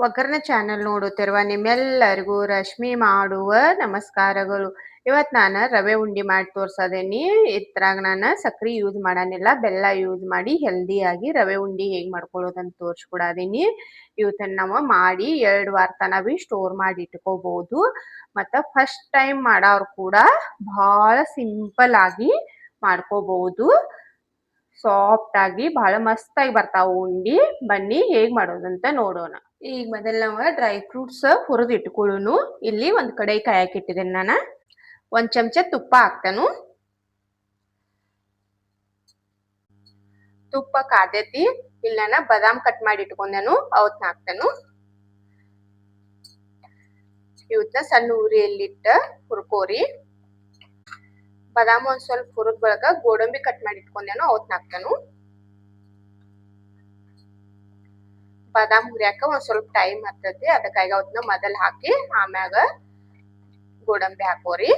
ಒಗ್ಗರಣೆ ಚಾನೆಲ್ ನೋಡುತ್ತಿರುವ ನಿಮ್ಮೆಲ್ಲರಿಗೂ ರಶ್ಮಿ ಮಾಡುವ ನಮಸ್ಕಾರಗಳು. ಇವತ್ತು ನಾನು ರವೆ ಉಂಡೆ ಮಾಡಿ ತೋರ್ಸದೇನಿ. ಇದ್ರಾಗ ನಾನು ಸಕ್ರೆ ಯೂಸ್ ಮಾಡಾನಿಲ್ಲ, ಬೆಲ್ಲ ಯೂಸ್ ಮಾಡಿ ಹೆಲ್ದಿಯಾಗಿ ರವೆ ಉಂಡೆ ಹೇಗೆ ಮಾಡ್ಕೊಳ್ಳೋದಂತ ತೋರಿಸ್ಕೊಡದೀನಿ. ಇವತ್ತನ್ನು ನಾವು ಮಾಡಿ 2 ವಾರ ತನಕ ಭೀ ಸ್ಟೋರ್ ಮಾಡಿ ಇಟ್ಕೋಬಹುದು. ಮತ್ತು ಫಸ್ಟ್ ಟೈಮ್ ಮಾಡೋರು ಕೂಡ ಭಾಳ ಸಿಂಪಲ್ ಆಗಿ ಮಾಡ್ಕೋಬಹುದು. ಸಾಫ್ಟ್ ಆಗಿ ಬಹಳ ಮಸ್ತಾಗಿ ಬರ್ತಾವು ಉಂಡಿ. ಬನ್ನಿ ಹೇಗೆ ಮಾಡೋದಂತ ನೋಡೋಣ. ಈಗ ಮೊದಲು ನಾವು ಡ್ರೈ ಫ್ರೂಟ್ಸ್ ಹುರಿದು ಇಟ್ಕೊಳ್ಳೋನು. ಇಲ್ಲಿ ಒಂದು ಕಡೆ ಕಾಯಕ್ಕೆ ಇಟ್ಟಿದ್ದೇನೆ ನಾನು. 1 ಚಮಚ ತುಪ್ಪ ಹಾಕ್ತಾನು. ತುಪ್ಪ ಕಾದೈತಿ. ಇಲ್ಲಿ ನಾನು ಬಾದಾಮ್ ಕಟ್ ಮಾಡಿ ಇಟ್ಕೊಂಡೇನು, ಅವತ್ನ ಹಾಕ್ತಾನು. ಇವತ್ತನ್ನ ಸಣ್ಣ ಉರಿಯಲ್ಲಿಟ್ಟ ಹುರ್ಕೋರಿ. ಬಾದಾಮ್ ಒಂದ್ ಸ್ವಲ್ಪ ಹುರಿದ ಬಳಕ ಗೋಡಂಬಿ ಕಟ್ ಮಾಡಿ ಇಟ್ಕೊಂಡೇನು, ಅವತ್ನ ಹಾಕ್ತಾನು. ಬಾದಾಮ್ ಹುರಿಯಾಕ ಒಂದ್ ಸ್ವಲ್ಪ ಟೈಮ್ ಹತ್ತೈತಿ, ಅದಕ್ಕಾಗಿ ಅವತ್ನ ಮೊದಲು ಹಾಕಿ ಆಮ್ಯಾಗ ಗೋಡಂಬಿ ಹಾಕೋರಿ.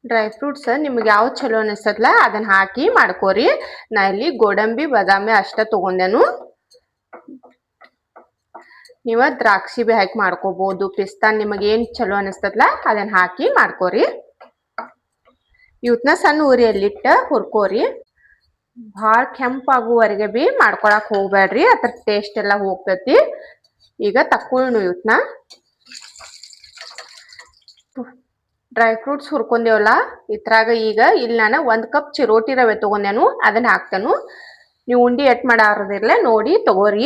ಡ್ರೈ ಫ್ರೂಟ್ಸ್ ನಿಮ್ಗೆ ಯಾವ ಚಲೋ ಅನಿಸ್ತದಲ್ಲ ಅದನ್ನ ಹಾಕಿ ಮಾಡ್ಕೋರಿ. ನಾ ಇಲ್ಲಿ ಗೋಡಂಬಿ ಬಾದಾಮಿ ಅಷ್ಟ ತಗೊಂಡೇನು. ನೀವ ದ್ರಾಕ್ಷಿ ಬಿ ಹಾಕಿ ಮಾಡ್ಕೋಬಹುದು, ಪಿಸ್ತಾ ನಿಮಗೆ ಏನ್ ಚಲೋ ಅನಿಸ್ತದಲ್ಲ ಅದನ್ನ ಹಾಕಿ ಮಾಡ್ಕೋರಿ. ಇವತ್ನ ಸಣ್ಣ ಉರಿಯಲ್ಲಿಟ್ಟ ಹುರ್ಕೋರಿ. ಭಾಳ ಕೆಂಪಾಗುವವರೆಗೆ ಬಿ ಮಾಡ್ಕೊಳಕ್ ಹೋಗ್ಬೇಡ್ರಿ, ಅದ್ರ ಟೇಸ್ಟ್ ಎಲ್ಲ ಹೋಗ್ತೈತಿ. ಈಗ ತಕ್ಕೊಳ್ಳು ಇವತ್ನ. ಡ್ರೈ ಫ್ರೂಟ್ಸ್ ಹುರ್ಕೊಂಡೇವಲ್ಲ ಇದ್ರಾಗ ಈಗ ಇಲ್ಲಿ ನಾನು 1 ಕಪ್ ಚಿರೋಟಿ ರವೆ ತಗೊಂಡೇನು, ಅದನ್ನ ಹಾಕ್ತಾನು. ನೀವು ಉಂಡಿ ಎಟ್ ಮಾಡಾರದಿರ್ಲೆ ನೋಡಿ ತಗೋರಿ.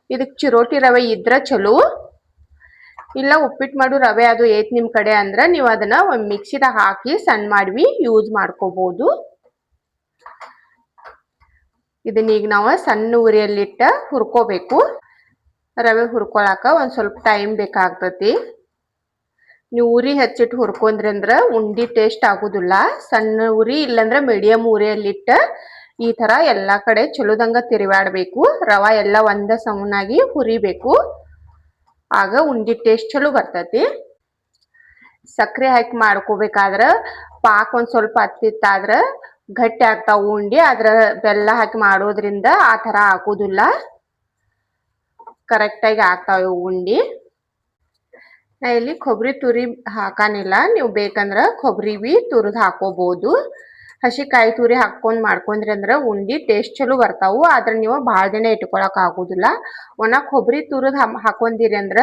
ಇದಕ್ಕೆ ಚಿರೋಟಿ ರವೆ ಇದ್ರ ಚಲೋ, ಇಲ್ಲ ಉಪ್ಪಿಟ್ಟು ಮಾಡು ರವೆ ಅದು ಐತ್ ನಿಮ್ ಕಡೆ ಅಂದ್ರೆ ನೀವು ಅದನ್ನ ಒಂದು ಮಿಕ್ಸಿದಾಗ ಹಾಕಿ ಸಣ್ಣ ಮಾಡಿ ಯೂಸ್ ಮಾಡ್ಕೋಬಹುದು. ಇದನ್ನ ಈಗ ನಾವು ಸಣ್ಣ ಉರಿಯಲ್ಲಿಟ್ಟ ಹುರ್ಕೋಬೇಕು. ರವೆ ಹುರ್ಕೊಳಕ ಒಂದ್ ಸ್ವಲ್ಪ ಟೈಮ್ ಬೇಕಾಗ್ತತಿ. ನೀವು ಉರಿ ಹಚ್ಚಿಟ್ಟು ಹುರ್ಕೊಂಡ್ರಿ ಅಂದ್ರ ಉಂಡಿ ಟೇಸ್ಟ್ ಆಗುದಿಲ್ಲ. ಸಣ್ಣ ಉರಿ ಇಲ್ಲಂದ್ರ ಮೀಡಿಯಂ ಉರಿಯಲ್ಲಿಟ್ಟ ಈ ತರ ಎಲ್ಲಾ ಕಡೆ ಚಲೋದಂಗ ತಿರುವಾಡ್ಬೇಕು. ರವಾ ಎಲ್ಲ ಒಂದ ಸಮನಾಗಿ ಹುರಿಬೇಕು, ಆಗ ಉಂಡಿ ಟೇಸ್ಟ್ ಚಲೋ ಬರ್ತತಿ. ಸಕ್ಕರೆ ಹಾಕಿ ಮಾಡ್ಕೋಬೇಕಾದ್ರ ಪಾಕ್ ಒಂದ್ ಸ್ವಲ್ಪ ಹತ್ತಿತ್ತಾದ್ರ ಗಟ್ಟಿ ಆಗ್ತಾವು ಉಂಡಿ. ಅದ್ರ ಬೆಲ್ಲ ಹಾಕಿ ಮಾಡೋದ್ರಿಂದ ಆ ತರ ಆಗುದಿಲ್ಲ, ಕರೆಕ್ಟಾಗಿ ಆಗ್ತಾವ ಉಂಡಿ. ನಾ ಇಲ್ಲಿ ಕೊಬ್ಬರಿ ತುರಿ ಹಾಕಾನಿಲ್ಲ, ನೀವು ಬೇಕಂದ್ರ ಕೊಬ್ಬರಿ ಬಿ ತುರಿದು ಹಾಕೋಬಹುದು. ಹಸಿ ಕಾಯಿ ತುರಿ ಹಾಕೊಂಡ್ ಮಾಡ್ಕೊಂಡ್ರಿ ಅಂದ್ರ ಉಂಡಿ ಟೇಸ್ಟ್ ಚಲೋ ಬರ್ತಾವು. ಆದ್ರೆ ನೀವು ಭಾಳ ದಿನ ಇಟ್ಕೊಳಕ್ ಆಗುದಿಲ್ಲ. ಒಣ ಕೊಬ್ಬರಿ ತುರಿದು ಹಾಕೊಂಡಿರಿ ಅಂದ್ರ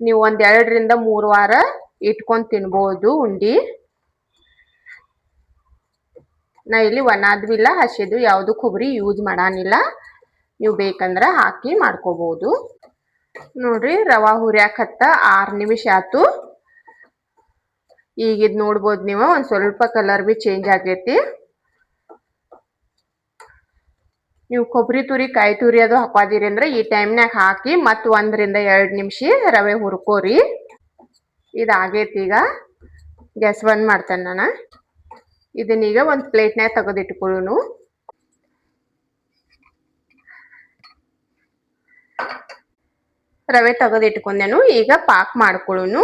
ನೀವು ಒಂದ್ 2 ರಿಂದ 3 ವಾರ ಇಟ್ಕೊಂಡ್ ತಿನ್ಬಹುದು ಉಂಡಿ. ನಾ ಇಲ್ಲಿ ಒಣಾದ್ವಿ ಇಲ್ಲ ಹಸಿದು ಯಾವ್ದು ಕೊಬ್ಬರಿ ಯೂಸ್ ಮಾಡಾನಿಲ್ಲ, ನೀವು ಬೇಕಂದ್ರ ಹಾಕಿ ಮಾಡ್ಕೋಬಹುದು. ನೋಡ್ರಿ ರವಾ ಹುರಿಯಾಕತ್ತ 6 ನಿಮಿಷ ಆತು. ಈಗ ಇದ್ ನೋಡ್ಬೋದು ನೀವು, ಒಂದ್ ಸ್ವಲ್ಪ ಕಲರ್ ಬಿ ಚೇಂಜ್ ಆಗೈತಿ. ನೀವು ಕೊಬ್ಬರಿ ತುರಿ ಕಾಯಿ ತುರಿ ಅದು ಹಾಕೋದಿರಿ ಅಂದ್ರೆ ಈ ಟೈಮ್ನಾಗ ಹಾಕಿ ಮತ್ 1 ರಿಂದ 2 ನಿಮಿಷ ರವೆ ಹುರ್ಕೋರಿ. ಇದಾಗೈತಿ. ಈಗ ಗ್ಯಾಸ್ ಬಂದ್ ಮಾಡ್ತೇನೆ ನಾನು. ಇದನ್ನೀಗ ಒಂದ್ ಪ್ಲೇಟ್ನಾಗ ತೆಗೆದಿಟ್ಕೊಳ್ಳೋನು. ರವೆ ತೆಗೆದಿಟ್ಕೊಂಡೇನು. ಈಗ ಪಾಕ್ ಮಾಡ್ಕೊಳ್ಳೋನು.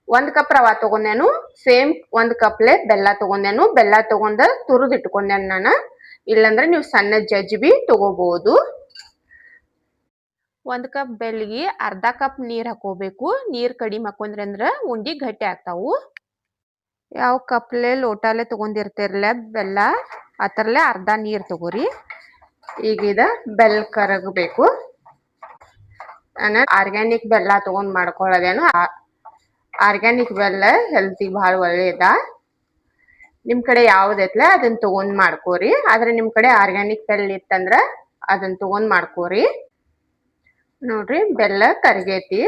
1 ಕಪ್ ರವಾ ತಗೊಂಡೇನು, ಸೇಮ್ 1 ಕಪ್ಲೆ ಬೆಲ್ಲ ತಗೊಂಡೇನು. ಬೆಲ್ಲ ತಗೊಂಡ ತುರಿದು ಇಟ್ಕೊಂಡೇನು ನಾನು, ಇಲ್ಲಂದ್ರೆ ನೀವು ಸಣ್ಣ ಜಜ್ಜಿ ಬಿ ತಗೋಬಹುದು. 1 ಕಪ್ ಬೆಲ್ಲಿಗೆ ಅರ್ಧ ಕಪ್ ನೀರ್ ಹಾಕೋಬೇಕು. ನೀರ್ ಕಡಿಮೆ ಹಾಕೊಂಡ್ರಿ ಅಂದ್ರ ಉಂಡಿ ಗಟ್ಟಿ ಆಗ್ತಾವು. ಯಾವ ಕಪ್ಲೆ ಲೋಟಾಲೆ ತಗೊಂಡಿರ್ತಿರ್ಲ ಬೆಲ್ಲ ಅದರಲ್ಲೇ ಅರ್ಧ ನೀರ್ ತಗೋರಿ. ಈಗ ಇದ ಬೆಲ್ಲ ಕರಗಬೇಕು. ನಾನು ಆರ್ಗ್ಯಾನಿಕ್ ಬೆಲ್ಲ ತಗೊಂಡ್ ಮಾಡ್ಕೊಳ್ಳೋದೇನು. ಆರ್ಗ್ಯಾನಿಕ್ ಬೆಲ್ಲ ಹೆಲ್ತಿಗೆ ಭಾಳ ಒಳ್ಳೇದ. ನಿಮ್ ಕಡೆ ಯಾವ್ದೈತ್ಲ ಅದನ್ನ ತಗೊಂಡ್ ಮಾಡ್ಕೋರಿ. ಆದ್ರೆ ನಿಮ್ ಕಡೆ ಆರ್ಗ್ಯಾನಿಕ್ ಬೆಲ್ಲ ಇತ್ತಂದ್ರ ಅದನ್ನ ತಗೊಂಡ್ ಮಾಡ್ಕೋರಿ. ನೋಡ್ರಿ ಬೆಲ್ಲ ಕರಗೈತಿ.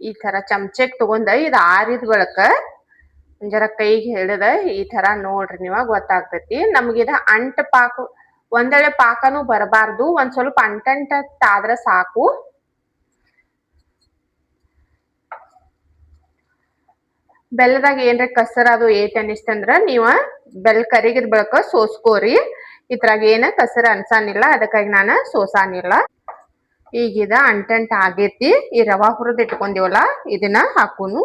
ಈ ತರ ಚಮಚಕ್ ತಗೊಂಡ ಇದು ಆರಿದ ಬಳಕ ಜರ ಕೈಗೆ ಹಿಡಿದ ಈ ತರ ನೋಡ್ರಿ ನೀವ ಗೊತ್ತಾಗ್ತೈತಿ. ನಮ್ಗಿದ ಅಂಟ ಪಾಕ ಒಂದೆಳೆ ಪಾಕನು ಬರಬಾರ್ದು, ಒಂದ್ ಸ್ವಲ್ಪ ಅಂಟಾದ್ರ ಸಾಕು. ಬೆಲ್ಲದಾಗ ಏನ್ರ ಕಸರ ಅದು ಏಟ್ ಅನಿಸ್ತಂದ್ರ ನೀವ ಬೆಲ್ಲ ಕರಿಗಿದ ಬಳಕ ಸೋಸ್ಕೋರಿ. ಇದ್ರಾಗ ಏನ ಕಸರ ಅನ್ಸಾನಿಲ್ಲ, ಅದಕ್ಕಾಗಿ ನಾನು ಸೋಸಾನಿಲ್ಲ. ಈಗಿದ ಅಂಟಂಟ ಆಗೇತಿ. ಈ ರವಾ ಹುರಿದು ಇಟ್ಕೊಂಡಿವಲ್ಲ ಇದನ್ನ ಹಾಕೋನು.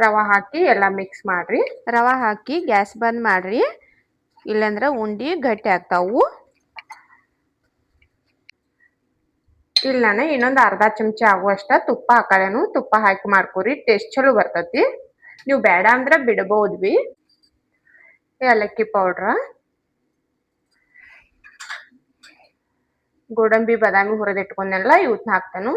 ರವಾ ಹಾಕಿ ಎಲ್ಲ ಮಿಕ್ಸ್ ಮಾಡ್ರಿ. ರವಾ ಹಾಕಿ ಗ್ಯಾಸ್ ಬಂದ್ ಮಾಡ್ರಿ. ಇಲ್ಲಂದ್ರ ಉಂಡಿ ಗಟ್ಟಿ ಆಗ್ತಾವು. ಇಲ್ಲಿ ನಾನು ಇನ್ನೊಂದು ಅರ್ಧ ಚಮಚ ಆಗುವಷ್ಟ ತುಪ್ಪ ಹಾಕಲೇನು. ತುಪ್ಪ ಹಾಕಿ ಮಾಡ್ಕೊರಿ, ಟೇಸ್ಟ್ ಚಲೋ ಬರ್ತೈತಿ. ನೀವು ಬೇಡ ಅಂದ್ರೆ ಬಿಡಬಹುದ್ವಿ. ಏಲಕ್ಕಿ ಪೌಡ್ರ, ಗೋಡಂಬಿ ಬಾದಾಮಿ ಹುರಿದಿಟ್ಕೊಂಡೆಲ್ಲ ಇವನ್ನ ಹಾಕ್ತಾನು.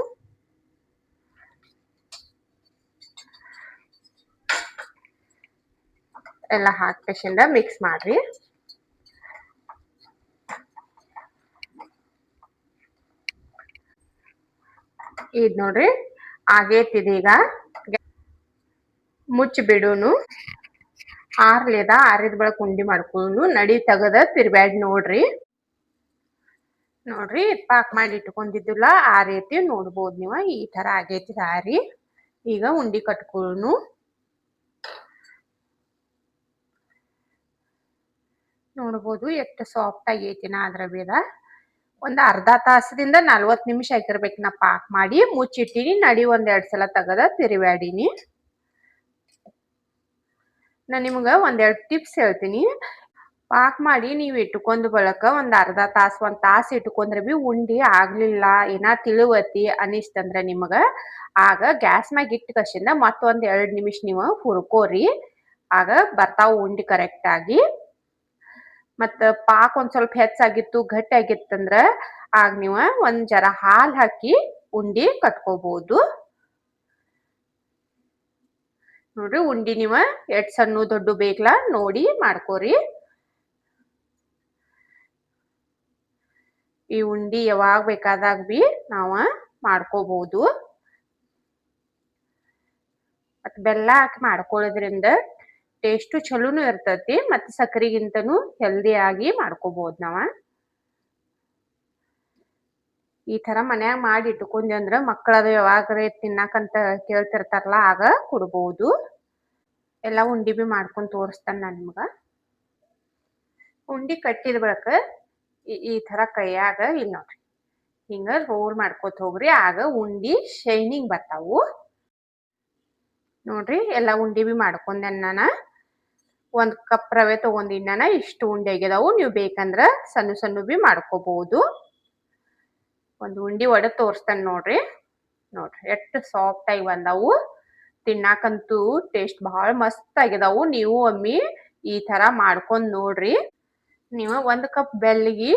ಎಲ್ಲ ಹಾಕಿಸಿಂದ ಮಿಕ್ಸ್ ಮಾಡ್ರಿ. ಇದ್ ನೋಡ್ರಿ ಆಗೇತಿದೀಗ. ಮುಚ್ಚಿ ಬಿಡುನು. ಆರ್ಲಿದ ಆರಿದ ಬಳಕ ಉಂಡಿ ಮಾಡ್ಕೊಳ್ಳು. ನಡಿ ತೆಗದ ತಿರ್ಬ್ಯಾಡ್ ನೋಡ್ರಿ. ನೋಡ್ರಿ ಪಾಕ್ ಮಾಡಿ ಇಟ್ಕೊಂಡಿದ್ದಿಲ್ಲ ಆರೈತಿ ನೋಡ್ಬೋದು ನೀವು. ಈ ತರ ಆಗೈತಿ ಆರಿ. ಈಗ ಉಂಡಿ ಕಟ್ಕೊಳ್ಳು. ನೋಡ್ಬೋದು ಎಷ್ಟು ಸಾಫ್ಟ್ ಆಗೈತಿ ನಾ ಅದ್ರ ಬೇದ. ಒಂದ್ ಅರ್ಧ ತಾಸದಿಂದ 40 ನಿಮಿಷ ಆಗಿರ್ಬೇಕು ನಾ ಪಾಕ್ ಮಾಡಿ ಮುಚ್ಚಿಟ್ಟಿನಿ. ನಡಿ ಒಂದ್ 2 ಸಲ ತೆಗದ ತಿರುವ್ಯಾಡಿನಿ. ನಾ ನಿಮ್ಗ 1-2 ಟಿಪ್ಸ್ ಹೇಳ್ತೀನಿ. ಪಾಕ್ ಮಾಡಿ ನೀವು ಇಟ್ಕೊಂಡ್ ಬಳಕ ಒಂದ್ ಅರ್ಧ ತಾಸು 1 ತಾಸು ಇಟ್ಕೊಂಡ್ರೆ ಬಿ ಉಂಡಿ ಆಗ್ಲಿಲ್ಲ ಏನ ತಿಳುವತಿ ಅನಿಸ್ತಂದ್ರ ನಿಮಗ, ಆಗ ಗ್ಯಾಸ್ ಮ್ಯಾಗ ಇಟ್ಟ ಕಸಿಂದ ಮತ್ತೊಂದ್ 2 ನಿಮಿಷ ನೀವು ಹುರ್ಕೋರಿ. ಆಗ ಬರ್ತಾವ ಉಂಡಿ ಕರೆಕ್ಟ್ ಆಗಿ. ಮತ್ತ ಪಾಕ್ ಒಂದ್ ಸ್ವಲ್ಪ ಹೆಚ್ಚಾಗಿತ್ತು ಗಟ್ಟಿ ಆಗಿತ್ತಂದ್ರ ಆಗ ನೀವು ಒಂದ್ ಜರ ಹಾಲ್ ಹಾಕಿ ಉಂಡಿ ಕಟ್ಕೋಬಹುದು. ನೋಡ್ರಿ ಉಂಡಿ ನೀವ ಎಷ್ಟ್ ಸಣ್ಣ ದೊಡ್ಡ ಬೇಕಲ್ಲ ನೋಡಿ ಮಾಡ್ಕೋರಿ. ಈ ಉಂಡಿ ಯಾವಾಗ ಬೇಕಾದಾಗ ಬಿ ನಾವ ಮಾಡ್ಕೋಬಹುದು. ಮತ್ತ ಬೆಲ್ಲ ಹಾಕಿ ಮಾಡ್ಕೊಳ್ಳೋದ್ರಿಂದ ಟೇಸ್ಟು ಚಲೋನು ಇರ್ತೈತಿ. ಮತ್ತ ಸಕ್ಕರೆಗಿಂತನೂ ಹೆಲ್ದಿ ಆಗಿ ಮಾಡ್ಕೋಬಹುದು ನಾವ. ಈ ತರ ಮನ್ಯಾಗ ಮಾಡಿ ಇಟ್ಕೊಂಡಿ ಅಂದ್ರ ಮಕ್ಕಳದು ಯಾವಾಗ್ರೆ ತಿನ್ನಾಕಂತ ಕೇಳ್ತಿರ್ತಾರಲ್ಲ ಆಗ ಕೊಡ್ಬಹುದು. ಎಲ್ಲಾ ಉಂಡಿ ಬಿ ಮಾಡ್ಕೊಂಡ್ ತೋರಿಸ್ತಾನ ನಾ ನಿಮ್ಗ. ಉಂಡಿ ಕಟ್ಟಿದ ಬಳಕ ಈ ತರ ಕೈಯಾಗ ಇಲ್ಲಿ ನೋಡ್ರಿ ಹಿಂಗ ರೋಲ್ ಮಾಡ್ಕೊತ ಹೋಗ್ರಿ. ಆಗ ಉಂಡಿ ಶೈನಿಂಗ್ ಬರ್ತಾವು. ನೋಡ್ರಿ ಎಲ್ಲಾ ಉಂಡಿ ಬಿ ಮಾಡ್ಕೊಂಡೆ ನಾನ. 1 ಕಪ್ ರವೆ ತಗೊಂಡಿನಿ ನಾನ. ಇಷ್ಟು ಉಂಡಿ ಆಗಿದಾವು. ನೀವು ಬೇಕಂದ್ರ ಸಣ್ಣ ಸಣ್ಣ ಬಿ ಮಾಡ್ಕೋಬಹುದು. ಒಂದು ಉಂಡಿ ಒಡೆದ್ ತೋರಿಸ್ತಾನೆ ನೋಡ್ರಿ. ನೋಡ್ರಿ ಎಷ್ಟು ಸಾಫ್ಟ್ ಆಗಿ ಬಂದಾವು. ತಿನ್ನಾಕಂತೂ ಟೇಸ್ಟ್ ಬಹಳ ಮಸ್ತ್ ಆಗಿದಾವು. ನೀವು ಒಮ್ಮಿ ಈ ತರ ಮಾಡ್ಕೊಂಡ್ ನೋಡ್ರಿ. ನೀವು 1 ಕಪ್ ಬೆಲ್ಲಿಗಿ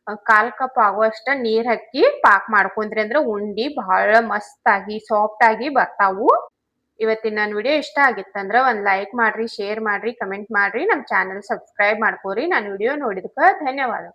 1/4 ಕಪ್ ಆಗುವಷ್ಟ ನೀರ್ ಹಾಕಿ ಪಾಕ್ ಮಾಡ್ಕೊಂಡ್ರಿ ಅಂದ್ರ ಉಂಡಿ ಬಹಳ ಮಸ್ತ್ ಆಗಿ ಸಾಫ್ಟ್ ಆಗಿ ಬರ್ತಾವು. ಇವತ್ತಿನ ನನ್ನ ವಿಡಿಯೋ ಇಷ್ಟ ಆಗಿತ್ತಂದ್ರ ಒಂದ್ ಲೈಕ್ ಮಾಡ್ರಿ, ಶೇರ್ ಮಾಡ್ರಿ, ಕಮೆಂಟ್ ಮಾಡ್ರಿ. ನಮ್ ಚಾನೆಲ್ ಸಬ್ಸ್ಕ್ರೈಬ್ ಮಾಡ್ಕೋರಿ. ನನ್ನ ವಿಡಿಯೋ ನೋಡಿದಕ್ಕ ಧನ್ಯವಾದ.